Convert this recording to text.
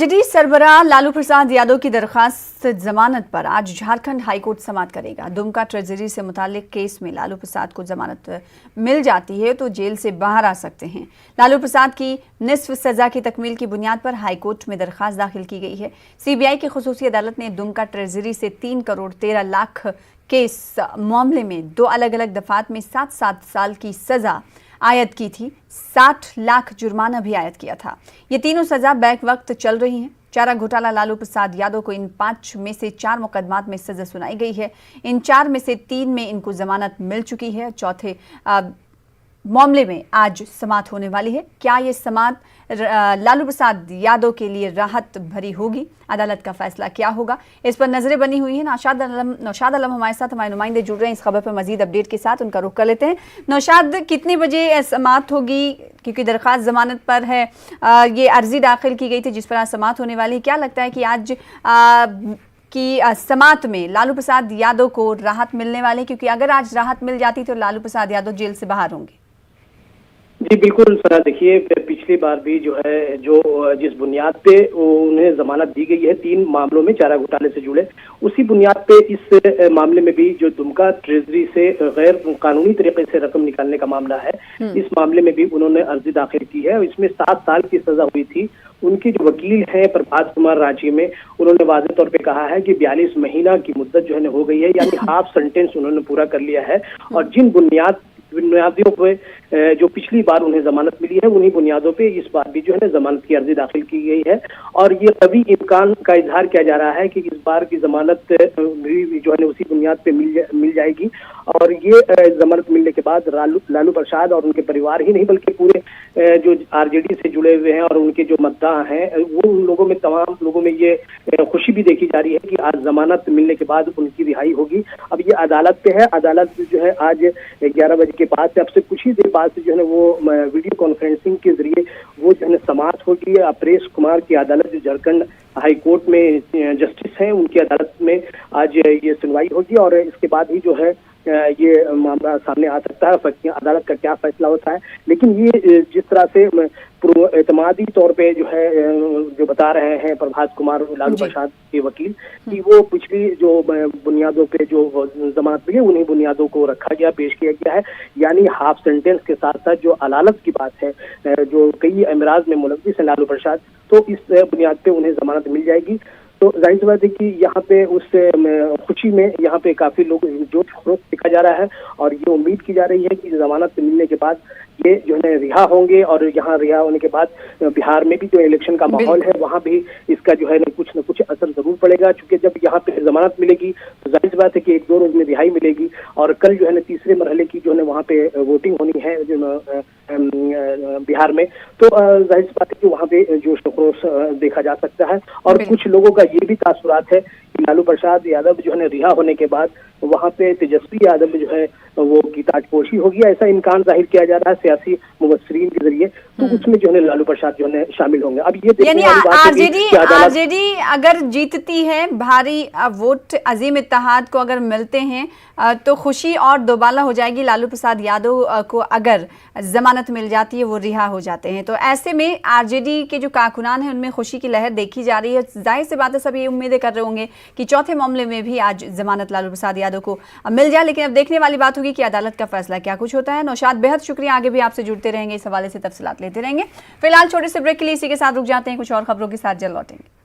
JD सरबराह Lalu Prasad Yadav की दरखास्त जमानत पर आज झारखंड हाईकोर्ट समाअत करेगा। दुमका ट्रेजरी से मुतालिक केस में लालू प्रसाद को जमानत मिल जाती है तो जेल से बाहर आ सकते हैं। लालू प्रसाद की निस्फ सजा की तकमील की बुनियाद पर हाईकोर्ट में दरखास्त दाखिल की गई है। सीबीआई की खुसूसी अदालत ने दुमका ट्रेजरी से 3 करोड़ 13 लाख केस मामले में 2 अलग अलग दफात में 7-7 साल की सजा आयद की थी। 60 लाख जुर्माना भी आयद किया था। ये तीनों सजा बैक वक्त चल रही हैं। चारा घोटाला लालू प्रसाद यादव को इन 5 में से 4 मुकदमात में सजा सुनाई गई है। इन 4 में से 3 में इनको जमानत मिल चुकी है। चौथे मामले में आज समाअत होने वाली है। क्या ये समाअत लालू प्रसाद यादव के लिए राहत भरी होगी? अदालत का फैसला क्या होगा, इस पर नजरें बनी हुई है। नौशाद आलम हमारे साथ, हमारे नुमाइंदे जुड़ रहे हैं इस खबर पर मजीद अपडेट के साथ। उनका रुख कर लेते हैं। नौशाद, कितने बजे समाअत होगी? क्योंकि दरखास्त जमानत पर है, ये अर्जी दाखिल की गई थी जिस पर आज समाअत होने वाली है। क्या लगता है कि आज कि समाअत में लालू प्रसाद यादव को राहत मिलने वाली है? क्योंकि अगर आज राहत मिल जाती तो लालू प्रसाद यादव जेल से बाहर होंगे। जी बिल्कुल सर, देखिए पिछली बार भी जो है जिस बुनियाद पे उन्हें जमानत दी गई है 3 मामलों में चारा घोटाले से जुड़े, उसी बुनियाद पे इस मामले में भी जो दुमका ट्रेजरी से गैर कानूनी तरीके से रकम निकालने का मामला है, इस मामले में भी उन्होंने अर्जी दाखिल की है। इसमें 7 साल की सजा हुई थी। उनके जो वकील हैं प्रभात कुमार रांची में, उन्होंने वाज़ेह तौर पे कहा है कि 42 महीना की मुद्दत जो है हो गई है, यानी हाफ सेंटेंस उन्होंने पूरा कर लिया है। और जिन बुनियादों पे जो पिछली बार उन्हें जमानत मिली है, उन्हीं बुनियादों पे इस बार भी जो है जमानत की अर्जी दाखिल की गई है। और ये कभी इम्कान का इजहार किया जा रहा है कि इस बार की जमानत भी जो है उसी बुनियाद पे मिल जाएगी। और ये जमानत मिलने के बाद लालू प्रसाद और उनके परिवार ही नहीं बल्कि पूरे जो आरजेडी से जुड़े हुए हैं और उनके जो मतदाता हैं, वो उन लोगों में, तमाम लोगों में ये खुशी भी देखी जा रही है कि आज जमानत मिलने के बाद उनकी रिहाई होगी। अब ये अदालत पे है। अदालत जो है आज 11 बजे के बाद से, अब से कुछ ही देर बाद से जो है वो वीडियो कॉन्फ्रेंसिंग के जरिए वो जो है समाअत होगी। अपरेश कुमार की अदालत, जो झारखंड हाई कोर्ट में जस्टिस हैं, उनकी अदालत में आज ये सुनवाई होगी और इसके बाद ही जो है ये मामला सामने आ सकता है। अदालत का क्या फैसला होता है, लेकिन ये जिस तरह से एतमादी तौर पे जो है जो बता रहे हैं प्रभात कुमार लालू प्रसाद के वकील कि वो पिछली जो बुनियादों पे जो जमानत मिली उन्हीं बुनियादों को रखा गया, पेश किया गया है। यानी हाफ सेंटेंस के साथ साथ जो अदालत की बात है, जो कई अमराज में मुलव्विस है लालू प्रसाद, तो इस बुनियाद पे उन्हें जमानत मिल जाएगी। तो जाहिर सी बात है कि यहाँ पे उस खुशी में यहाँ पे काफी लोग जोश खरोश दिखा जा रहा है और ये उम्मीद की जा रही है कि जमानत मिलने के बाद ये जो है रिहा होंगे। और यहाँ रिहा होने के बाद बिहार में भी जो इलेक्शन का माहौल है, वहाँ भी इसका जो है न कुछ असर जरूर पड़ेगा। चूंकि जब यहाँ पे जमानत मिलेगी तो जाहिर सी बात है कि 1-2 रोज में रिहाई मिलेगी और कल जो है न तीसरे मरहले की जो है वहाँ पे वोटिंग होनी है बिहार में। तो जाहिर सी बात है कि वहाँ पे जोश खरोश देखा जा सकता है। और कुछ लोगों का ये भी तासुरात है कि लालू प्रसाद यादव जो है रिहा होने के बाद वहाँ पे तेजस्वी यादव जो है वो की ताजपोशी होगी, ऐसा इम्कान जाहिर किया जा रहा है सियासी मुबस्सिरीन के जरिए। तो उसमें जो है लालू प्रसाद जो है शामिल होंगे। अब ये यानी आरजेडी अगर जीतती है, भारी वोट अजीम इत्तेहाद को अगर मिलते हैं तो खुशी और दोबाला हो जाएगी। लालू प्रसाद यादव को अगर जमानत मिल जाती है, वो रिहा हो जाते हैं, तो ऐसे में आरजेडी के जो कारकुनान हैं उनमें खुशी की लहर देखी जा रही है। जाहिर सी बात है सब ये उम्मीदें कर रहे होंगे कि चौथे मामले में भी आज जमानत लालू प्रसाद यादव को मिल जाए। लेकिन अब देखने वाली बात होगी कि अदालत का फैसला क्या कुछ होता है। नौशाद, बेहद शुक्रिया, आगे भी आपसे जुड़ते रहेंगे, इस हवाले से तफसीलात लेते रहेंगे। फिलहाल छोटे से ब्रेक के लिए इसी के साथ रुक जाते हैं, कुछ और खबरों के साथ जल्द लौटेंगे।